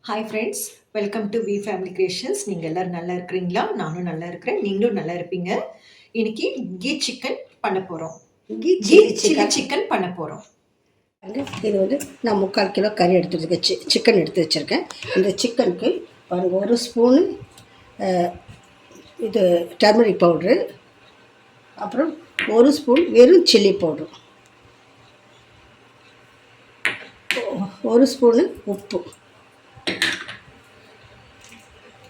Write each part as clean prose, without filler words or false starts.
Hi friends, welcome to we family creations. நீங்கள் எல்லோரும் நல்லா இருக்கிறீங்களா? நானும் நல்லா இருக்கிறேன், நீங்களும் நல்லா இருப்பீங்க. இன்னைக்கு கீ சிக்கன் பண்ண போகிறோம். கீ சில்லி சிக்கன் பண்ண போகிறோம். இது வந்து நான் 3/4 கிலோ கறி எடுத்து வச்சுருக்கேன், சிக்கன் எடுத்து வச்சுருக்கேன். இந்த சிக்கனுக்கு ஒரு ஸ்பூனு இது டர்மரிக் பவுட்ரு, அப்புறம் ஒரு ஸ்பூன் வெறும் சில்லி பவுட்ரு, ஒரு ஸ்பூனு உப்பு,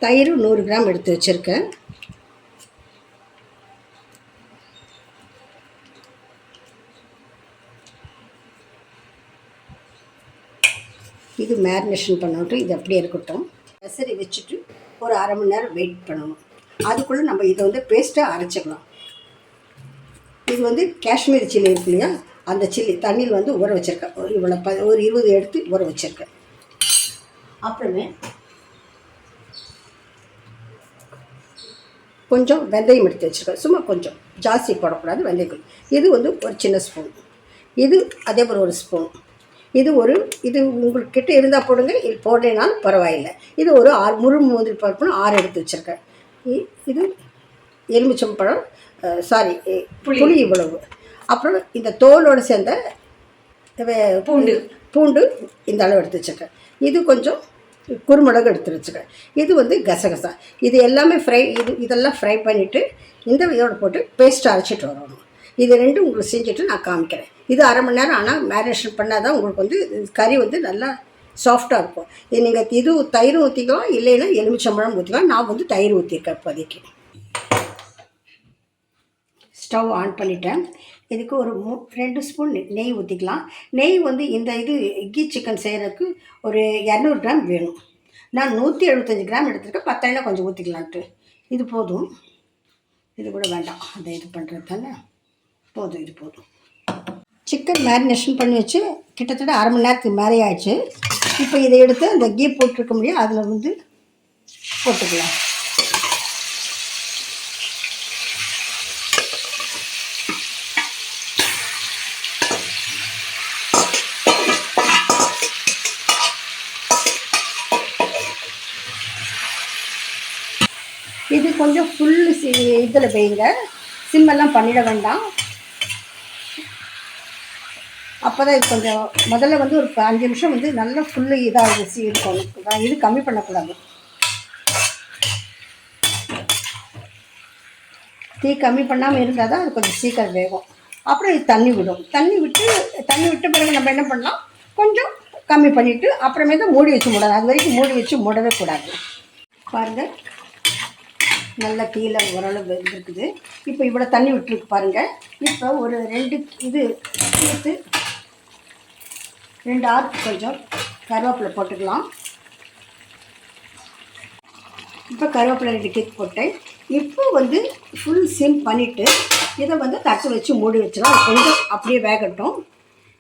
தயிர் 100 கிராம் எடுத்து வச்சுருக்கேன். இது மேரினேஷன் பண்ணட்டும், இது அப்படியே இருக்கட்டும். பெசரி வச்சுட்டு ஒரு அரை மணி நேரம் வெயிட் பண்ணணும். அதுக்குள்ளே நம்ம இதை வந்து பேஸ்ட்டாக அரைச்சிக்கலாம். இது வந்து காஷ்மீரி சில்லி இருக்கு இல்லையா, அந்த சில்லி தண்ணியில் வந்து ஊற வச்சுருக்கேன். இவ்வளோ ஒரு 20 எடுத்து ஊற வச்சுருக்கேன். அப்புறமே கொஞ்சம் வெந்தயம் எடுத்து வச்சுருக்கேன். சும்மா கொஞ்சம், ஜாஸ்தி போடக்கூடாது வெந்தயம். இது வந்து ஒரு சின்ன ஸ்பூன், இது அதே போல் ஒரு ஸ்பூன். இது உங்கள்கிட்ட இருந்தால் போடுங்க, இது போடலைனாலும் பரவாயில்லை. இது ஒரு 6 முந்திரி பருப்புன்னு 6 எடுத்து வச்சுருக்கேன். இது எலுமிச்சம்பழம், புளி இவ்வளவு. அப்புறம் இந்த தோலோடு சேர்ந்த பூண்டு இந்த அளவு எடுத்து வச்சுருக்கேன். இது கொஞ்சம் குருமிளகு எடுத்து வச்சுக்கேன். இது வந்து கசகசா. இது எல்லாமே இதெல்லாம் ஃப்ரை பண்ணிவிட்டு இந்த இதோடு போட்டு பேஸ்ட் அரைச்சிட்டு வரணும். இது ரெண்டும் உங்களுக்கு செஞ்சுட்டு நான் காமிக்கிறேன். இது அரை மணி நேரம் ஆனால் மேரினேஷன் பண்ணால் தான் உங்களுக்கு வந்து கறி வந்து நல்லா சாஃப்டாக இருக்கும். இது நீங்கள் தயிர் ஊற்றிக்கலாம், இல்லைன்னா எலுமிச்சம்பழம் ஊற்றிக்கலாம். நான் வந்து தயிர் ஊற்றிருக்கேன் இப்போதைக்கு. ஸ்டவ் ஆன் பண்ணிட்டேன். இதுக்கு ஒரு 2 ஸ்பூன் நெய் ஊற்றிக்கலாம். நெய் வந்து இந்த கீ சிக்கன் செய்கிறதுக்கு ஒரு 200 கிராம் வேணும். நான் 175 கிராம் எடுத்துருக்கேன். 10 கொஞ்சம் ஊற்றிக்கலான்ட்டு. இது போதும், இது கூட வேண்டாம். அந்த இது பண்ணுறது தானே போதும், இது போதும். சிக்கன் மேரினேஷன் பண்ணி வச்சு கிட்டத்தட்ட அரை மணி நேரத்துக்கு மேலே ஆயிடுச்சு. இப்போ இதை எடுத்து அந்த கீ போட்டிருக்க முடியும், அதில் வந்து போட்டுக்கலாம். இது கொஞ்சம் ஃபுல்லு இதில் வைங்க, சிம்மெல்லாம் பண்ணிட வேண்டாம். அப்போ தான் இது கொஞ்சம் முதல்ல வந்து ஒரு 5 நிமிஷம் வந்து நல்லா ஃபுல்லு இதாக இருக்கும். இது கம்மி பண்ணக்கூடாது. தீ கம்மி பண்ணாமல் இருந்தால் தான் அது கொஞ்சம் சீக்கிரம் வேகும். அப்புறம் இது தண்ணி விட்ட பிறகு நம்ம என்ன பண்ணலாம், கொஞ்சம் கம்மி பண்ணிவிட்டு அப்புறமே தான் மூடி வச்சு மூடணும். அது வரைக்கும் மூடி வச்சு மூடவே கூடாது. பாருங்கள், நல்லா கீழே ஓரளவு இருக்குது. இப்போ இவ்வளோ தண்ணி விட்டுருக்கு பாருங்கள். இப்போ ஒரு 2 ஆறுக்கு கொஞ்சம் கருவேப்பிலை போட்டுக்கலாம். இப்போ கருவேப்பிலை 2 கீத்து போட்டேன். இப்போ வந்து ஃபுல் சிம் பண்ணிவிட்டு இதை வந்து தட்டு வச்சு மூடி வச்சிடலாம். கொஞ்சம் அப்படியே வேகட்டும்.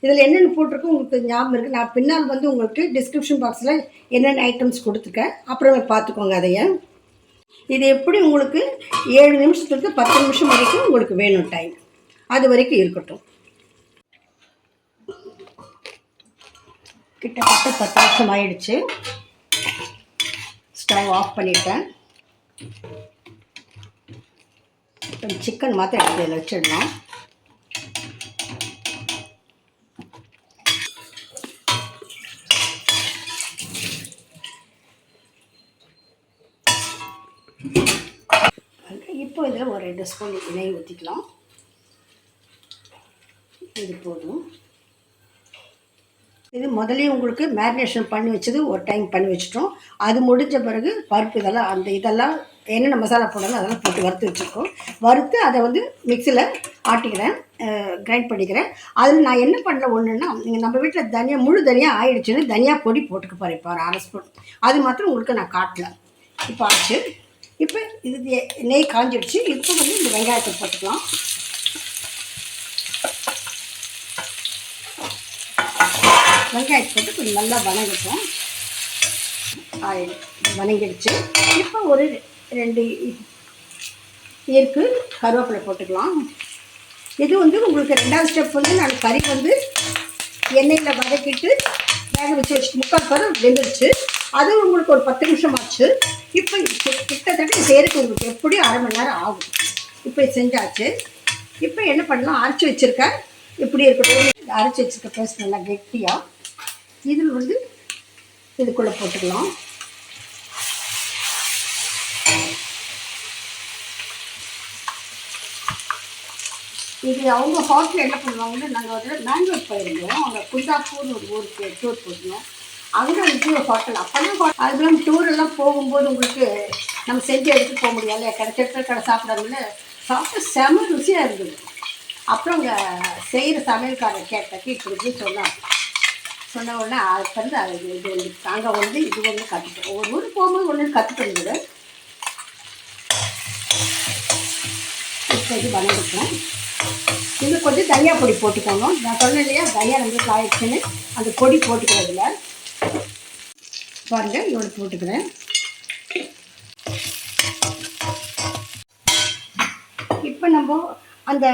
இதில் என்னென்ன போட்டிருக்கோம் உங்களுக்கு ஞாபகம் இருக்குது. நான் பின்னால் வந்து உங்களுக்கு டிஸ்கிரிப்ஷன் பாக்ஸில் என்னென்ன ஐட்டம்ஸ் கொடுத்துருக்கேன், அப்புறமே பார்த்துக்கோங்க அதையே. இது எப்படி உங்களுக்கு 7 நிமிஷத்துக்கு 10 நிமிஷம் வரைக்கும் உங்களுக்கு வேணும் டைம். அது வரைக்கும் இருக்கட்டும். கிட்டத்தட்ட 10 நிமிஷம் ஆயிடுச்சு. ஸ்டவ் ஆஃப் பண்ணிட்டேன். சிக்கன் மாத்திரம் எடுத்து இதில் வச்சிடலாம். இப்போ இதில் ஒரு 2 ஸ்பூன் நெய் ஊற்றிக்கலாம். இது போதும். இது முதலே உங்களுக்கு மேரினேஷன் பண்ணி வச்சது ஒரு டைம் பண்ணி வச்சுட்டோம். அது முடிஞ்ச பிறகு பருப்பு இதெல்லாம் என்னென்ன மசாலா போடணும் அதெல்லாம் போட்டு வறுத்து வச்சுருக்கோம். வறுத்து அதை வந்து மிக்சியில் ஆட்டிக்கிறேன், கிரைண்ட் பண்ணிக்கிறேன். அதில் நான் என்ன பண்ணல ஒன்றுன்னா, நீங்கள் நம்ம வீட்டில் முழு தனியாக ஆயிடுச்சுன்னு தனியா பொடி போட்டுக்க பாரு. இப்போ ஒரு 1/2 ஸ்பூன் அது மாத்திரம் உங்களுக்கு நான் காட்டல. இப்போ ஆச்சு. இப்போ இது நெய் காஞ்சிடுச்சு. இப்போ வந்து இந்த வெங்காயத்தை போட்டுக்கலாம். வெங்காயத்தை போட்டு கொஞ்சம் நல்லா வணங்கட்டும். வணங்கிடுச்சு. இப்போ ஒரு 2 கருவேப்பிலை போட்டுக்கலாம். இது வந்து உங்களுக்கு 2வது ஸ்டெப் வந்து நான் கறி வந்து எண்ணெயில் வதக்கிட்டு வேக வச்சு 3/4 வெந்துடுச்சு. அது உங்களுக்கு ஒரு 10 நிமிஷம் ஆச்சு. இப்போ கிட்டத்தட்ட செய்யறதுக்கு உங்களுக்கு எப்படியும் அரை மணி நேரம் ஆகும். இப்போ செஞ்சாச்சு. இப்போ என்ன பண்ணலாம், அரைச்சி வச்சுருக்க இப்படி இருக்கட்டும். அரைச்சி வச்சுருக்க பேஸ்ட் நல்லா கெட்டியாக இதில் வந்து இதுக்குள்ளே போட்டுக்கலாம். இது அவங்க ஹோட்டலில் என்ன பண்ணுவாங்கன்னா, நாங்கள் வந்து பெங்களூர் போயிருந்தோம். அவங்க குந்தாப்பூர்னு ஒரு ஊருக்கு டூர் போயிருந்தோம். அங்கே வந்து ஒரு ஹோட்டல் அப்போல்லாம் அதுக்கெல்லாம் டூரெல்லாம் போகும்போது உங்களுக்கு நம்ம செஞ்சு எடுத்துகிட்டு போக முடியாது, கிடைச்சிட்டு கடை சாப்பிடாமல சாப்பிட்டு செம ருசியாக இருந்தது. அப்புறம் அங்கே செய்கிற சமையல்காரர் கேட்டக்கு இப்படி சொன்னாங்க. சொன்ன உடனே அதுக்கு வந்து அது இது வந்து அங்கே வந்து இது ஒன்று கற்றுப்போம். ஒரு ஊருக்கு போகும்போது ஒன்று கற்றுக்கிறது. இப்போ இது வளர்ந்துட்டோம். இதில் கொஞ்சம் தனியா பொடி போட்டுக்கணும். நான் சொன்னேன் இல்லையா, தனியா நம்மளுக்கு ஆயிடுச்சுன்னு அந்த பொடி போட்டுக்கிறதுல பாருங்கள், இவ்வளோ போட்டுக்கிறேன். இப்போ நம்ம அந்த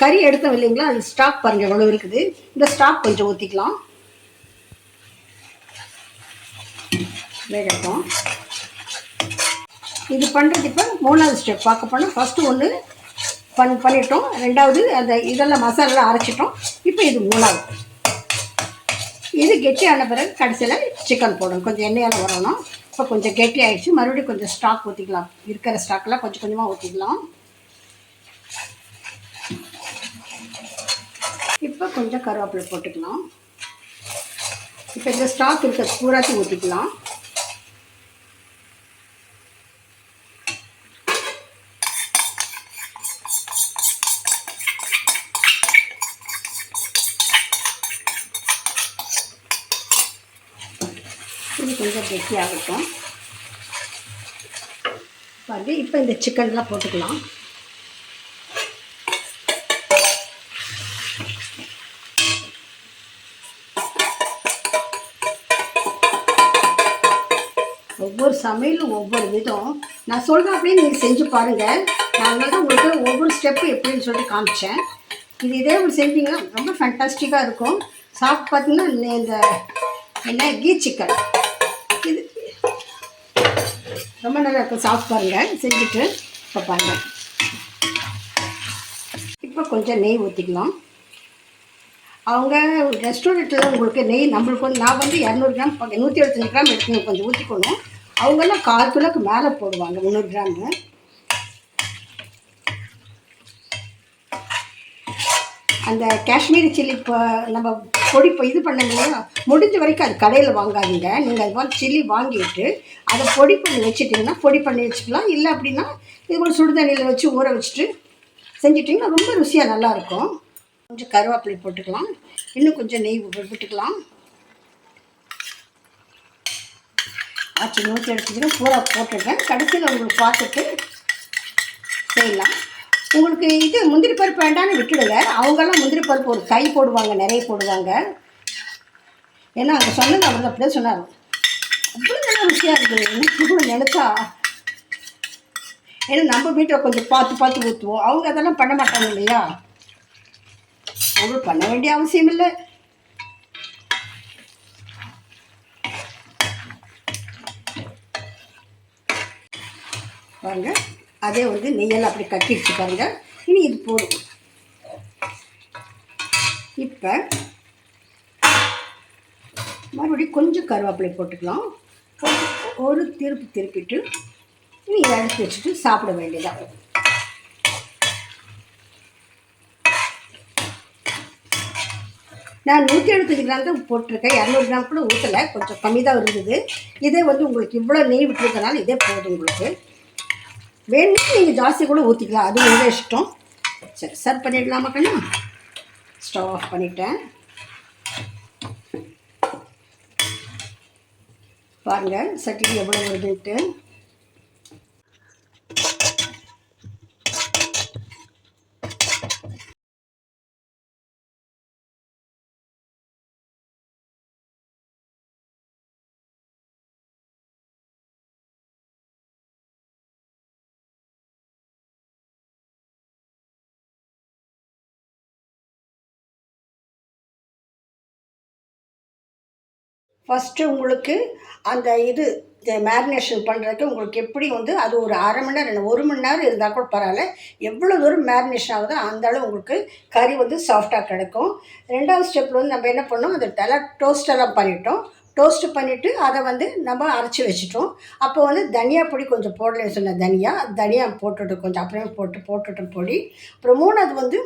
கறி எடுத்தோம் இல்லைங்களா, அது ஸ்டாக் பாருங்கள் எவ்வளோ இருக்குது. இந்த ஸ்டாக் கொஞ்சம் ஊற்றிக்கலாம். வேகட்டும். இது பண்ணுறது இப்போ 3வது ஸ்டெப் பார்க்க போனால், ஃபஸ்ட்டு ஒன்று பண்ணிட்டோம், 2வது அந்த இதெல்லாம் மசாலாலாம் அரைச்சிட்டோம். இப்போ இது 3வது. இது கெட்டியான பிறகு கடைசியில் சிக்கன் போடணும். கொஞ்சம் எண்ணெயால் வரணும். இப்போ கொஞ்சம் கெட்டி ஆகிடுச்சு. மறுபடியும் கொஞ்சம் ஸ்டாக் ஊற்றிக்கலாம். இருக்கிற ஸ்டாக்கெலாம் கொஞ்சம் கொஞ்சமாக ஊற்றிக்கலாம். இப்போ கொஞ்சம் கருவேப்பிலை போட்டுக்கலாம். இப்போ இந்த ஸ்டாக் இருக்கிற பூராத்தி ஊற்றிக்கலாம். இது கொஞ்சம் கெட்டியாகட்டும். பாருங்க, இப்போ இந்த சிக்கன்லாம் போட்டுக்கலாம். ஒவ்வொரு சமையலும் ஒவ்வொரு விதம். நான் சொல்கிறேன் அப்படியே நீங்கள் செஞ்சு பாருங்கள். நான் தான் உங்களுக்கு ஒவ்வொரு ஸ்டெப்பு எப்படின்னு சொல்லி காமிச்சேன். இதே ஒரு செஞ்சீங்கன்னா ரொம்ப ஃபேண்டாஸ்டிக்காக இருக்கும். சாப்பிட்டு பார்த்தீங்கன்னா இந்த என்ன கீ சிக்கன் இது ரொம்ப நல்லா இருக்கும். சாப்பிட்டு பாருங்கள் செஞ்சுட்டு. இப்போ பாருங்கள், இப்போ கொஞ்சம் நெய் ஊற்றிக்கலாம். அவங்க ரெஸ்டாரண்ட்டில் உங்களுக்கு நெய் நம்மளுக்கு வந்து நான் வந்து 200 கிராம் 175 கிராம் எடுத்து கொஞ்சம் ஊற்றிக்கணும். அவங்கெல்லாம் 1/4 கிலோக்கு மேலே போடுவாங்க 300 கிராமு. அந்த காஷ்மீரி சில்லி இப்போ நம்ம பொடி இப்போ இது பண்ணீங்கன்னா முடிஞ்ச வரைக்கும் அது கடையில் வாங்காதீங்க. நீங்கள் அது மாதிரி சில்லி வாங்கிட்டு அதை பொடி பண்ணி வச்சுட்டிங்கன்னா பொடி பண்ணி வச்சுக்கலாம். இல்லை அப்படின்னா இது கூட சுடு தண்ணியில் வச்சு ஊற வச்சுட்டு செஞ்சிட்டிங்கன்னா ரொம்ப ருசியாக நல்லாயிருக்கும். கொஞ்சம் கருவேப்பிலை போட்டுக்கலாம். இன்னும் கொஞ்சம் நெய் விட்டுக்கலாம். ஆச்சு 180 பூரா போட்டுருக்கேன். கடைசியில் உங்களுக்கு பார்த்துட்டு செய்யலாம். உங்களுக்கு இது முந்திரி பருப்பு வேண்டான்னு விட்டுடுங்க. அவங்கெல்லாம் முந்திரி பருப்பு ஒரு கை போடுவாங்க, நிறைய போடுவாங்க. ஏன்னா அங்கே சொன்னது அவர் அப்படியே சொன்னார். அவ்வளோ நல்ல ருசியாக இருக்குது. எனக்கு நினச்சா, ஏன்னா நம்ம வீட்டில் கொஞ்சம் பார்த்து பார்த்து ஊற்றுவோம். அவங்க அதெல்லாம் பண்ண மாட்டாங்க இல்லையா, அவங்களுக்கு பண்ண வேண்டிய அவசியம் இல்லை. பாருங்க, அதே வந்து நெய்யெல்லாம் அப்படி கட்டிடுச்சு பாருங்க. இனி இது போடும். இப்போ மறுபடியும் கொஞ்சம் கருவேப்பிலை போட்டுக்கலாம். ஒரு திருப்பிட்டு இனி இதை எடுத்து வச்சுட்டு சாப்பிட வேண்டியதான். நான் 175 கிராம் தான் போட்டிருக்கேன். 200 கிராம் கூட ஊற்றலை, கொஞ்சம் கம்மி தான் இருந்தது. இதே வந்து உங்களுக்கு இவ்வளோ நெய் விட்டுருக்கனால இதே போதும். உங்களுக்கு வேணும்னா நீங்கள் ஜாஸ்தி கூட ஊற்றிக்கலாம், அது உங்கள் இஷ்டம். சரி, சர்வ் பண்ணிடலாமா கண்ணா? ஸ்டவ் ஆஃப் பண்ணிட்டேன். பாருங்கள் சட்டியில் எவ்வளோ வருதுன்ட்டு. ஃபஸ்ட்டு உங்களுக்கு அந்த இது மேரினேஷன் பண்ணுறதுக்கு உங்களுக்கு எப்படி வந்து அது ஒரு அரை மணி நேரம் இல்லை 1 மணி நேரம் இருந்தால் கூட பரவாயில்ல. எவ்வளோ தூரம் மேரினேஷன் ஆகுதோ அந்த அளவு உங்களுக்கு கறி வந்து சாஃப்டாக கிடைக்கும். 2வது ஸ்டெப்பில் வந்து நம்ம என்ன பண்ணோம், அதை நல்லா டோஸ்டெல்லாம் பண்ணிட்டோம். டோஸ்ட்டு பண்ணிவிட்டு அதை வந்து நம்ம அரைச்சி வச்சுட்டோம். அப்போ வந்து தனியா பொடி கொஞ்சம் போடலன்னு சொன்னேன். தனியா போட்டுட்டு கொஞ்சம் அப்புறமே போட்டுட்டோம் பொடி. அப்புறம் 3வது வந்து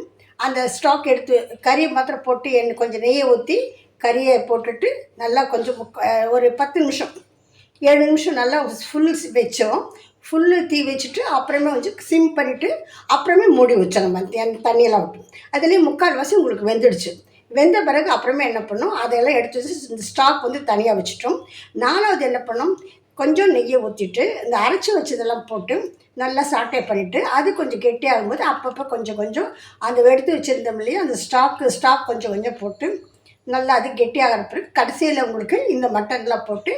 அந்த ஸ்டாக் எடுத்து கறியை மாத்திரம் போட்டு கொஞ்சம் நெய்யை ஊற்றி கறியை போட்டுட்டு நல்லா கொஞ்சம் ஒரு 10 நிமிஷம் 7 நிமிஷம் நல்லா ஃபுல் வச்சோம். ஃபுல்லு தீ வச்சுட்டு அப்புறமே வந்து சிம் பண்ணிவிட்டு அப்புறமே மூடி வச்சோம். நம்ம தண்ணியெல்லாம் விட்டு அதுலேயும் 3/4வாசி உங்களுக்கு வெந்துடுச்சு. வெந்த பிறகு அப்புறமே என்ன பண்ணோம், அதெல்லாம் எடுத்து வச்சு இந்த ஸ்டாக் வந்து தனியாக வச்சுட்டோம். 4வது என்ன பண்ணோம், கொஞ்சம் நெய்யை ஊற்றிட்டு இந்த அரைச்சி வச்சதெல்லாம் போட்டு நல்லா சாட்டே பண்ணிவிட்டு அது கொஞ்சம் கெட்டியாகும்போது அப்பப்போ கொஞ்சம் அந்த எடுத்து வச்சுருந்தோம் இல்லையா, அந்த ஸ்டாக் கொஞ்சம் போட்டு நல்லா அது கெட்டியாகிற பிறகு கடைசியில் உங்களுக்கு இந்த மட்டன்லாம் போட்டு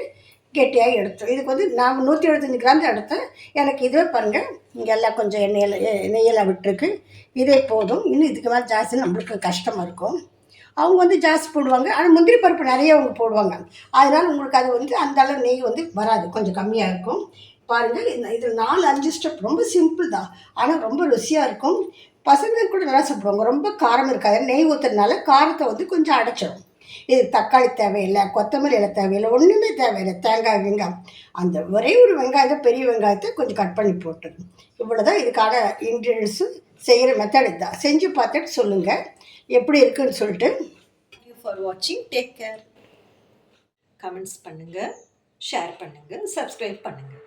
கெட்டியாக எடுத்தோம். இதுக்கு வந்து நான் 175 கிராம் தான் எடுத்தேன். எனக்கு இதுவே பாருங்கள், இங்கே எல்லாம் கொஞ்சம் நெய்யெல்லாம் விட்டுருக்கு. இதே போதும். இன்னும் இதுக்கு மேலே ஜாஸ்தி நம்மளுக்கு கஷ்டமாக இருக்கும். அவங்க வந்து ஜாஸ்தி போடுவாங்க, ஆனால் முந்திரி பருப்பு நிறைய அவங்க போடுவாங்க. அதனால் உங்களுக்கு அது வந்து அந்த அளவு நெய் வந்து வராது, கொஞ்சம் கம்மியாக இருக்கும். பாருங்கள், இதில் 4-5 ஸ்டெப் ரொம்ப சிம்பிள் தான், ஆனால் ரொம்ப ருசியாக இருக்கும். பசங்க கூட நல்லா சாப்பிடுவாங்க. ரொம்ப காரம் இருக்காது. நெய் ஊற்றுறதுனால காரத்தை வந்து கொஞ்சம் அடைச்சிடும். இது தக்காளி தேவையில்லை, கொத்தமல்லி எல்லாம் தேவையில்லை, ஒன்றுமே தேவையில்லை. தேங்காய் வெங்காயம் அந்த ஒரே ஒரு வெங்காயத்தை பெரிய வெங்காயத்தை கொஞ்சம் கட் பண்ணி போட்டு இவ்வளோ தான் இதுக்கான இன்க்ரீடியன்ஸு. செய்கிற மெத்தட் இதுதான். செஞ்சு பார்த்துட்டு சொல்லுங்கள் எப்படி இருக்குன்னு சொல்லிட்டு. தேங்க்யூ ஃபார் வாட்சிங். Take care. கமெண்ட்ஸ் பண்ணுங்கள், ஷேர் பண்ணுங்கள், சப்ஸ்கிரைப் பண்ணுங்கள்.